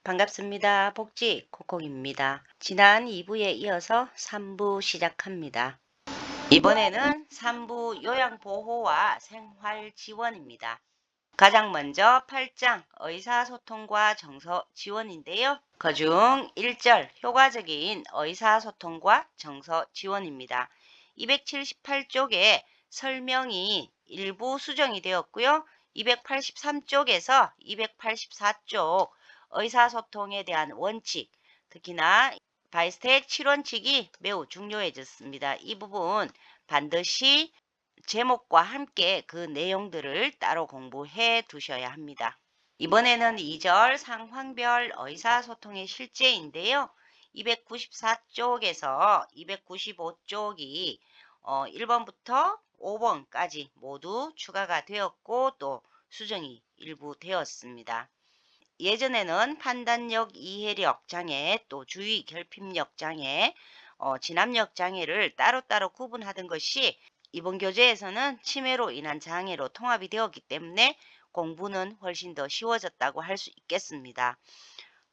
반갑습니다. 복지 콕콕입니다. 지난 2부에 이어서 3부 시작합니다. 이번에는 3부 요양보호와 생활지원입니다. 가장 먼저 8장 의사소통과 정서 지원인데요. 그중 1절 효과적인 의사소통과 정서 지원입니다. 278쪽에 설명이 일부 수정이 되었고요. 283쪽에서 284쪽 의사소통에 대한 원칙, 특히나 바이스텍 7원칙이 매우 중요해졌습니다. 이 부분 반드시 제목과 함께 그 내용들을 따로 공부해 두셔야 합니다. 이번에는 2절 상황별 의사소통의 실제인데요. 294쪽에서 295쪽이 1번부터 5번까지 모두 추가가 되었고 또 수정이 일부 되었습니다. 예전에는 판단력, 이해력 장애, 또 주의 결핍력 장애, 진압력 장애를 따로따로 구분하던 것이 이번 교재에서는 치매로 인한 장애로 통합이 되었기 때문에 공부는 훨씬 더 쉬워졌다고 할 수 있겠습니다.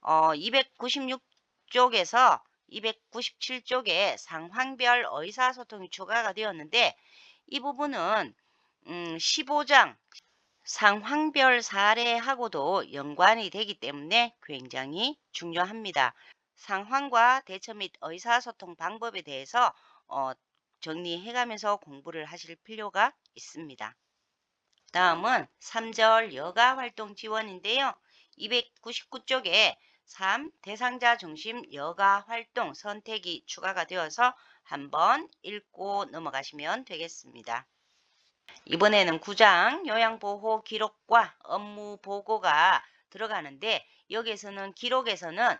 296쪽에서 297쪽에 상황별 의사소통이 추가가 되었는데 이 부분은 15장 상황별 사례하고도 연관이 되기 때문에 굉장히 중요합니다. 상황과 대처 및 의사소통 방법에 대해서 정리해가면서 공부를 하실 필요가 있습니다. 다음은 3절 여가활동 지원인데요. 299쪽에 3. 대상자 중심 여가활동 선택이 추가가 되어서 한번 읽고 넘어가시면 되겠습니다. 이번에는 9장 요양보호 기록과 업무 보고가 들어가는데 여기에서는 기록에서는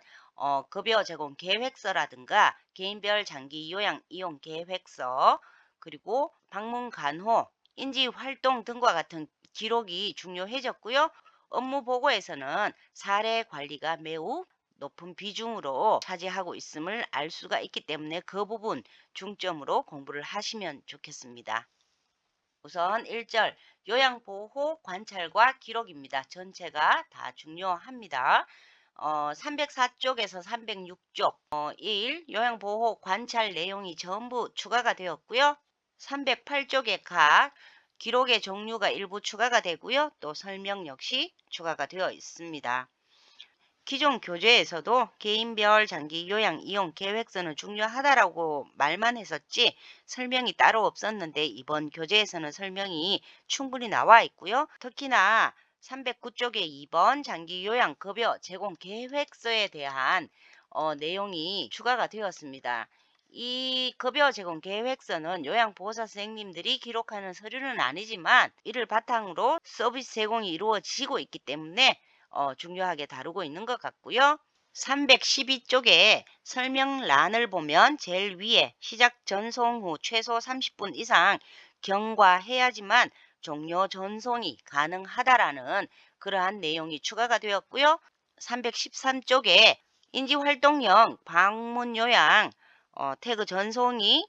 급여 제공 계획서라든가 개인별 장기 요양 이용 계획서 그리고 방문 간호, 인지 활동 등과 같은 기록이 중요해졌고요. 업무 보고에서는 사례 관리가 매우 높은 비중으로 차지하고 있음을 알 수가 있기 때문에 그 부분 중점으로 공부를 하시면 좋겠습니다. 우선 1절 요양보호 관찰과 기록입니다. 전체가 다 중요합니다. 304쪽에서 306쪽 1. 요양보호 관찰 내용이 전부 추가가 되었고요. 308쪽에 각 기록의 종류가 일부 추가가 되고요. 또 설명 역시 추가가 되어 있습니다. 기존 교재에서도 개인별 장기 요양 이용 계획서는 중요하다라고 말만 했었지 설명이 따로 없었는데 이번 교재에서는 설명이 충분히 나와 있고요. 특히나 309쪽에 2번 장기 요양 급여 제공 계획서에 대한 내용이 추가가 되었습니다. 이 급여 제공 계획서는 요양보호사 선생님들이 기록하는 서류는 아니지만 이를 바탕으로 서비스 제공이 이루어지고 있기 때문에 중요하게 다루고 있는 것 같고요. 312쪽에 설명란을 보면 제일 위에 시작 전송 후 최소 30분 이상 경과해야지만 종료 전송이 가능하다라는 그러한 내용이 추가가 되었고요. 313쪽에 인지활동형 방문요양 태그 전송이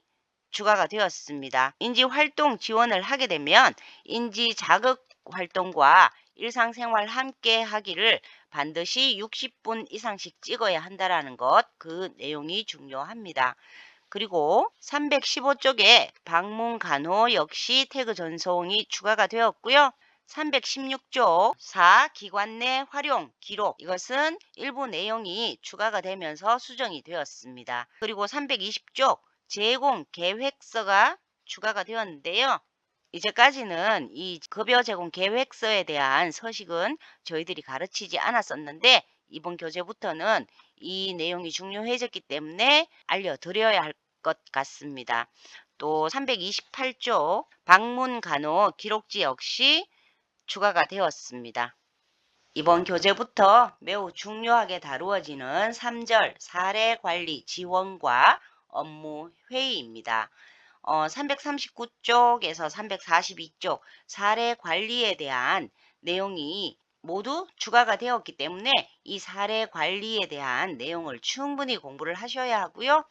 추가가 되었습니다. 인지활동 지원을 하게 되면 인지자극 활동과 일상생활 함께 하기를 반드시 60분 이상씩 찍어야 한다라는 것, 그 내용이 중요합니다. 그리고 315쪽에 방문 간호 역시 태그 전송이 추가가 되었고요. 316쪽 4. 기관 내 활용 기록 이것은 일부 내용이 추가가 되면서 수정이 되었습니다. 그리고 320쪽 제공 계획서가 추가가 되었는데요. 이제까지는 이 급여 제공 계획서에 대한 서식은 저희들이 가르치지 않았었는데 이번 교재부터는 이 내용이 중요해졌기 때문에 알려드려야 할 것 같습니다. 또 328쪽 방문 간호 기록지 역시 추가가 되었습니다. 이번 교재부터 매우 중요하게 다루어지는 3절 사례관리 지원과 업무 회의입니다. 339쪽에서 342쪽 사례 관리에 대한 내용이 모두 추가가 되었기 때문에 이 사례 관리에 대한 내용을 충분히 공부를 하셔야 하고요.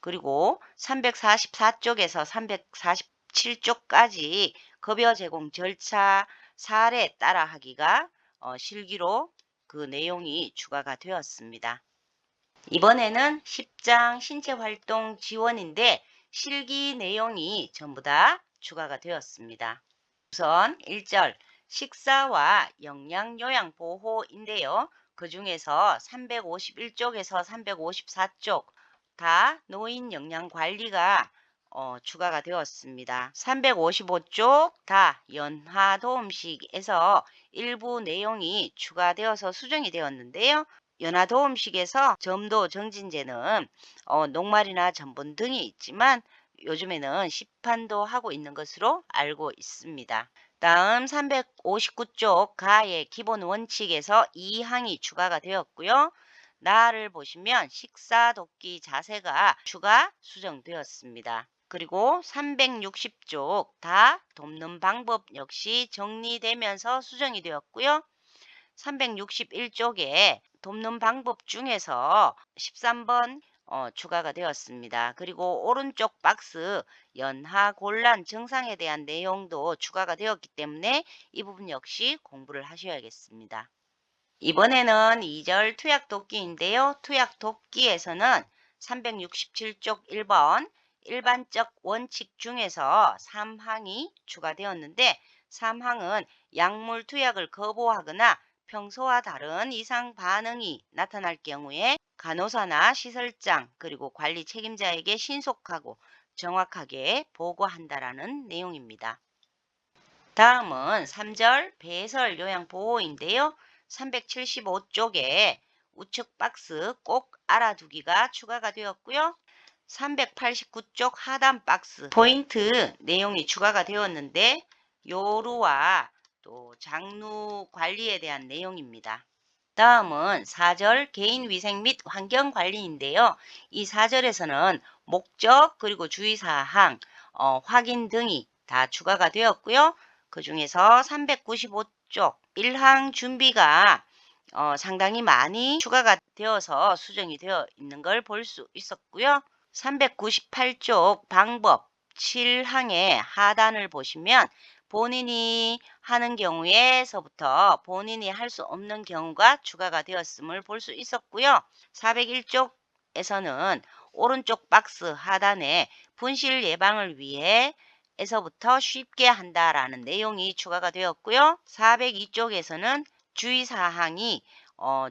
그리고 344쪽에서 347쪽까지 급여 제공 절차 사례 따라하기가 실기로 그 내용이 추가가 되었습니다. 이번에는 10장 신체활동 지원인데 실기 내용이 전부 다 추가가 되었습니다. 우선 1절 식사와 영양요양보호인데요. 그 중에서 351쪽에서 354쪽 다 노인 영양관리가 추가가 되었습니다. 355쪽 다 연화도움식에서 일부 내용이 추가되어서 수정이 되었는데요. 연화도움식에서 점도 정진제는 녹말이나 전분 등이 있지만 요즘에는 시판도 하고 있는 것으로 알고 있습니다. 다음 359쪽 가의 기본 원칙에서 2항이 추가가 되었고요. 나를 보시면 식사 돕기 자세가 추가 수정되었습니다. 그리고 360쪽 다 돕는 방법 역시 정리되면서 수정이 되었고요. 361쪽에 돕는 방법 중에서 13번 추가가 되었습니다. 그리고 오른쪽 박스 연하곤란 증상에 대한 내용도 추가가 되었기 때문에 이 부분 역시 공부를 하셔야겠습니다. 이번에는 2절 투약독기인데요. 투약독기에서는 367쪽 1번 일반적 원칙 중에서 3항이 추가되었는데 3항은 약물 투약을 거부하거나 평소와 다른 이상 반응이 나타날 경우에 간호사나 시설장 그리고 관리 책임자에게 신속하고 정확하게 보고한다라는 내용입니다. 다음은 3절 배설 요양보호인데요. 375쪽에 우측 박스 꼭 알아두기가 추가가 되었고요. 389쪽 하단 박스 포인트 내용이 추가가 되었는데 요루와 또 장루 관리에 대한 내용입니다. 다음은 4절 개인위생 및 환경관리인데요. 이 4절에서는 목적 그리고 주의사항, 확인 등이 다 추가가 되었고요. 그 중에서 395쪽 1항 준비가 상당히 많이 추가가 되어서 수정이 되어 있는 걸 볼 수 있었고요. 398쪽 방법 7항의 하단을 보시면 본인이 하는 경우에서부터 본인이 할 수 없는 경우가 추가가 되었음을 볼 수 있었고요. 401쪽에서는 오른쪽 박스 하단에 분실 예방을 위해 에서부터 쉽게 한다라는 내용이 추가가 되었고요. 402쪽에서는 주의사항이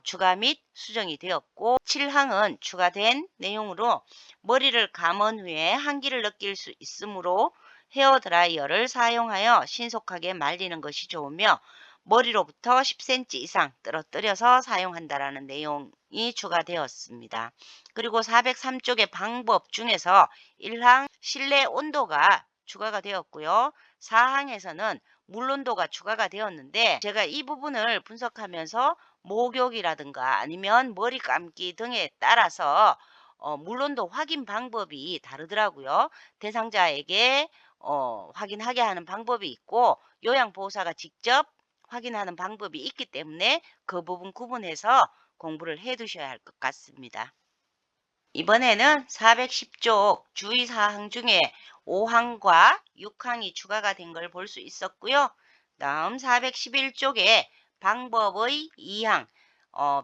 추가 및 수정이 되었고 7항은 추가된 내용으로 머리를 감은 후에 한기를 느낄 수 있으므로 헤어드라이어를 사용하여 신속하게 말리는 것이 좋으며 머리로부터 10cm 이상 떨어뜨려서 사용한다라는 내용이 추가되었습니다. 그리고 403쪽의 방법 중에서 1항 실내 온도가 추가가 되었고요. 4항에서는 물 온도가 추가가 되었는데 제가 이 부분을 분석하면서 목욕이라든가 아니면 머리 감기 등에 따라서 물 온도 확인 방법이 다르더라고요. 대상자에게 확인하게 하는 방법이 있고 요양보호사가 직접 확인하는 방법이 있기 때문에 그 부분 구분해서 공부를 해 두셔야 할 것 같습니다. 이번에는 410쪽 주의사항 중에 5항과 6항이 추가가 된 걸 볼 수 있었고요. 다음 411쪽에 방법의 2항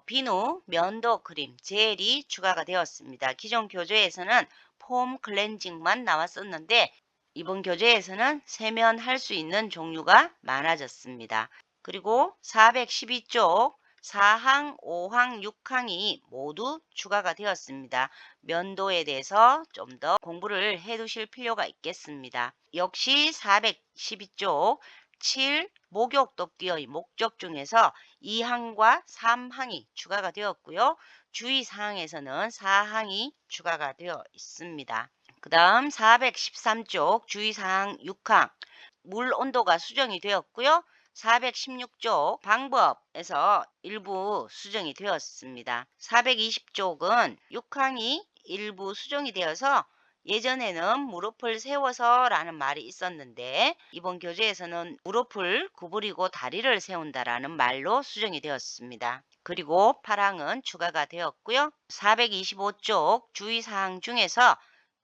비누, 면도 크림, 젤이 추가가 되었습니다. 기존 교재에서는 폼 클렌징만 나왔었는데 이번 교재에서는 세면할 수 있는 종류가 많아졌습니다. 그리고 412쪽 4항, 5항, 6항이 모두 추가가 되었습니다. 면도에 대해서 좀 더 공부를 해 두실 필요가 있겠습니다. 역시 412쪽 7 목욕 돕기의 목적 중에서 2항과 3항이 추가가 되었고요. 주의사항에서는 4항이 추가가 되어 있습니다. 그 다음 413쪽 주의사항 6항 물 온도가 수정이 되었고요. 416쪽 방법에서 일부 수정이 되었습니다. 420쪽은 6항이 일부 수정이 되어서 예전에는 무릎을 세워서 라는 말이 있었는데 이번 교재에서는 무릎을 구부리고 다리를 세운다라는 말로 수정이 되었습니다. 그리고 8항은 추가가 되었고요. 425쪽 주의사항 중에서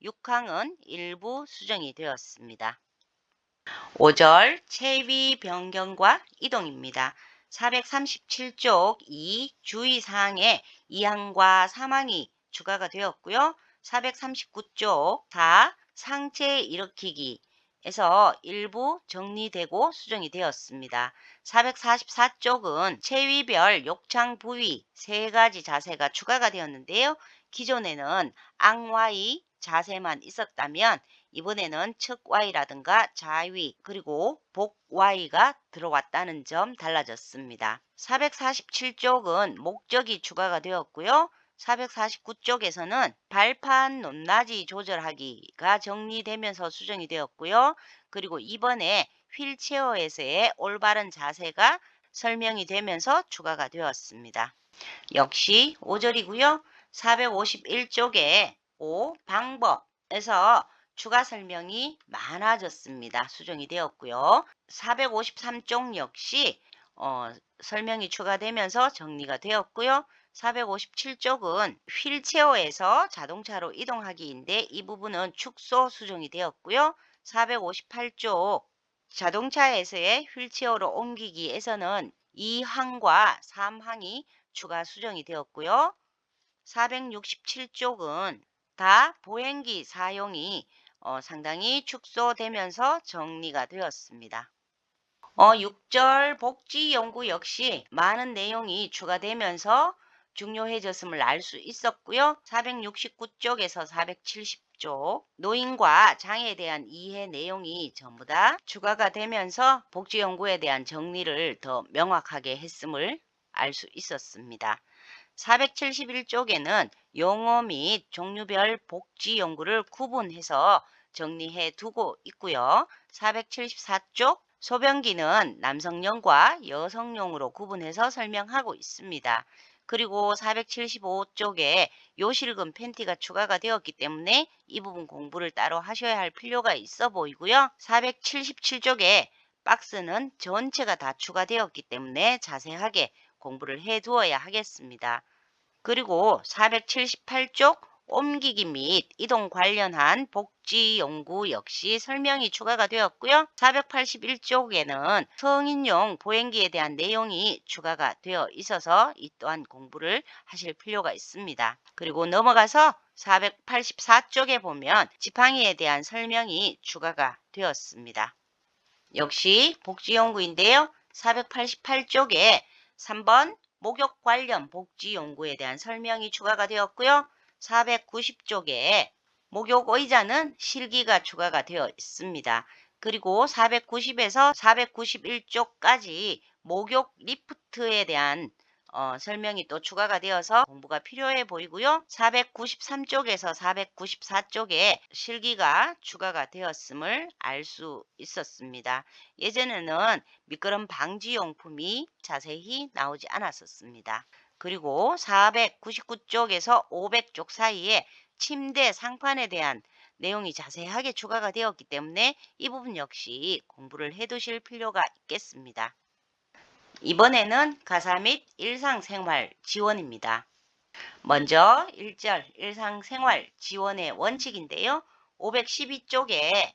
6항은 일부 수정이 되었습니다. 5절 체위 변경과 이동입니다. 437쪽 2 주의사항에 2항과 3항이 추가가 되었고요. 439쪽 4 상체 일으키기에서 일부 정리되고 수정이 되었습니다. 444쪽은 체위별 욕창 부위 3가지 자세가 추가가 되었는데요. 기존에는 앙와이 자세만 있었다면 이번에는 측Y라든가 자위 그리고 복Y가 들어왔다는 점 달라졌습니다. 447쪽은 목적이 추가가 되었고요. 449쪽에서는 발판 높낮이 조절하기가 정리되면서 수정이 되었고요. 그리고 이번에 휠체어에서의 올바른 자세가 설명이 되면서 추가가 되었습니다. 역시 5절이고요. 451쪽에 5 방법에서 추가 설명이 많아졌습니다. 수정이 되었고요. 453쪽 역시 설명이 추가되면서 정리가 되었고요. 457쪽은 휠체어에서 자동차로 이동하기인데 이 부분은 축소 수정이 되었고요. 458쪽 자동차에서의 휠체어로 옮기기에서는 2항과 3항이 추가 수정이 되었고요. 467쪽은 다 보행기 사용이 상당히 축소되면서 정리가 되었습니다. 6절 복지연구 역시 많은 내용이 추가되면서 중요해졌음을 알 수 있었고요. 469쪽에서 470쪽 노인과 장애에 대한 이해 내용이 전부 다 추가가 되면서 복지연구에 대한 정리를 더 명확하게 했음을 알 수 있었습니다. 471쪽에는 용어 및 종류별 복지 연구를 구분해서 정리해 두고 있고요. 474쪽 소변기는 남성용과 여성용으로 구분해서 설명하고 있습니다. 그리고 475쪽에 요실금 팬티가 추가가 되었기 때문에 이 부분 공부를 따로 하셔야 할 필요가 있어 보이고요. 477쪽에 박스는 전체가 다 추가되었기 때문에 자세하게 공부를 해 두어야 하겠습니다. 그리고 478쪽 옮기기 및 이동 관련한 복지 연구 역시 설명이 추가가 되었고요. 481쪽에는 성인용 보행기에 대한 내용이 추가가 되어 있어서 이 또한 공부를 하실 필요가 있습니다. 그리고 넘어가서 484쪽에 보면 지팡이에 대한 설명이 추가가 되었습니다. 역시 복지연구인데요. 488쪽에 3번 목욕 관련 복지연구에 대한 설명이 추가가 되었고요. 490쪽에 목욕 의자는 실기가 추가가 되어 있습니다. 그리고 490에서 491쪽까지 목욕 리프트에 대한 설명이 또 추가가 되어서 공부가 필요해 보이고요. 493쪽에서 494쪽에 실기가 추가가 되었음을 알 수 있었습니다. 예전에는 미끄럼 방지 용품이 자세히 나오지 않았었습니다. 그리고 499쪽에서 500쪽 사이에 침대 상판에 대한 내용이 자세하게 추가가 되었기 때문에 이 부분 역시 공부를 해 두실 필요가 있겠습니다. 이번에는 가사 및 일상생활 지원입니다. 먼저 1절 일상생활 지원의 원칙인데요. 512쪽에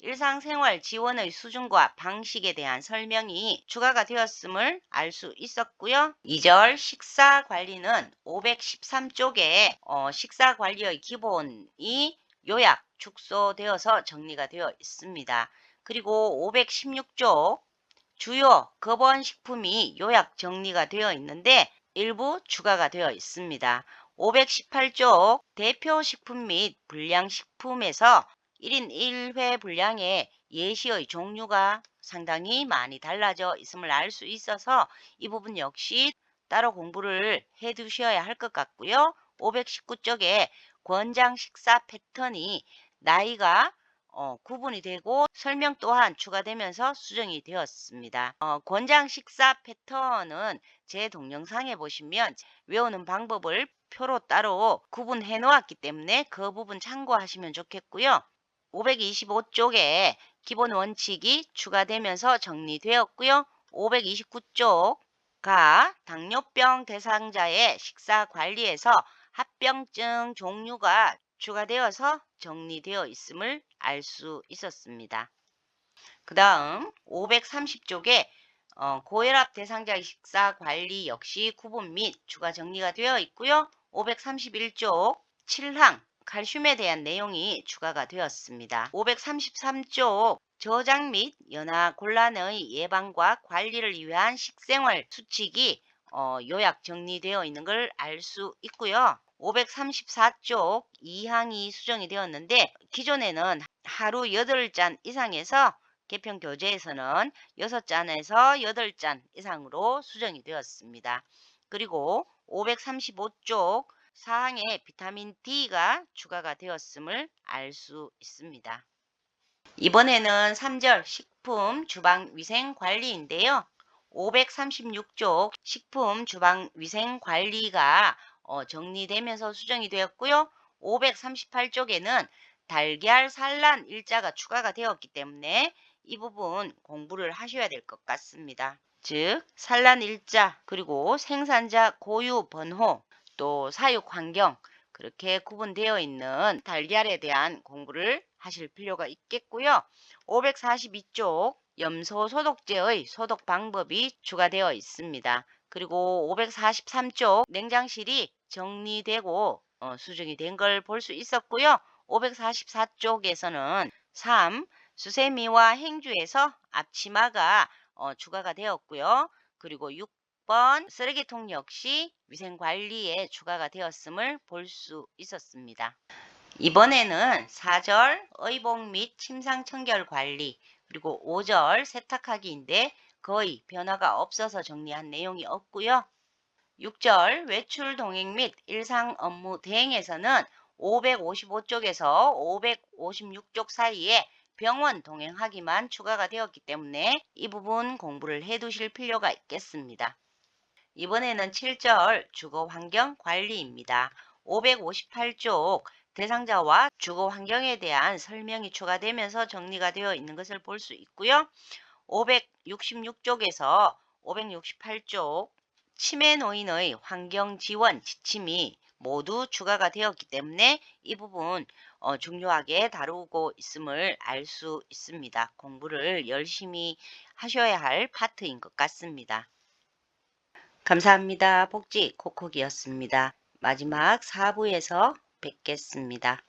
일상생활 지원의 수준과 방식에 대한 설명이 추가가 되었음을 알 수 있었고요. 2절 식사관리는 513쪽에 식사관리의 기본이 요약, 축소되어서 정리가 되어 있습니다. 그리고 516쪽 주요 급원식품이 요약 정리가 되어 있는데 일부 추가가 되어 있습니다. 518쪽 대표식품 및 불량식품에서 1인 1회 분량의 예시의 종류가 상당히 많이 달라져 있음을 알 수 있어서 이 부분 역시 따로 공부를 해 두셔야 할 것 같고요. 519쪽에 권장 식사 패턴이 나이가 구분이 되고 설명 또한 추가되면서 수정이 되었습니다. 권장 식사 패턴은 제 동영상에 보시면 외우는 방법을 표로 따로 구분해 놓았기 때문에 그 부분 참고하시면 좋겠고요. 525쪽에 기본 원칙이 추가되면서 정리되었고요. 529쪽가 당뇨병 대상자의 식사 관리에서 합병증 종류가 추가되어서 정리되어 있음을 알 수 있었습니다. 그 다음 530쪽에 고혈압 대상자 식사 관리 역시 구분 및 추가 정리가 되어 있고요. 531쪽 7항 칼슘에 대한 내용이 추가가 되었습니다. 533쪽 저장 및 연하 곤란의 예방과 관리를 위한 식생활 수칙이 요약 정리되어 있는 걸 알 수 있고요. 534쪽 2항이 수정이 되었는데 기존에는 하루 8잔 이상에서 개편 교재에서는 6잔에서 8잔 이상으로 수정이 되었습니다. 그리고 535쪽 사항에 비타민 D가 추가가 되었음을 알 수 있습니다. 이번에는 3절 식품 주방 위생 관리인데요. 536쪽 식품 주방 위생 관리가 정리되면서 수정이 되었고요. 538쪽에는 달걀 산란 일자가 추가가 되었기 때문에 이 부분 공부를 하셔야 될 것 같습니다. 즉 산란 일자 그리고 생산자 고유 번호 또 사육 환경 그렇게 구분되어 있는 달걀에 대한 공부를 하실 필요가 있겠고요. 542쪽 염소 소독제의 소독 방법이 추가되어 있습니다. 그리고 543쪽 냉장실이 정리되고 수정이 된 걸 볼 수 있었고요. 544쪽에서는 3. 수세미와 행주에서 앞치마가 추가가 되었고요. 그리고 6번 쓰레기통 역시 위생관리에 추가가 되었음을 볼 수 있었습니다. 이번에는 4절 의복 및 침상 청결 관리 그리고 5절 세탁하기인데 거의 변화가 없어서 정리한 내용이 없고요. 6절 외출 동행 및 일상 업무 대행에서는 555쪽에서 556쪽 사이에 병원 동행하기만 추가가 되었기 때문에 이 부분 공부를 해 두실 필요가 있겠습니다. 이번에는 7절 주거 환경 관리입니다. 558쪽 대상자와 주거 환경에 대한 설명이 추가되면서 정리가 되어 있는 것을 볼 수 있고요. 566쪽에서 568쪽 치매 노인의 환경 지원 지침이 모두 추가가 되었기 때문에 이 부분 중요하게 다루고 있음을 알 수 있습니다. 공부를 열심히 하셔야 할 파트인 것 같습니다. 감사합니다. 복지 콕콕이었습니다. 마지막 4부에서 뵙겠습니다.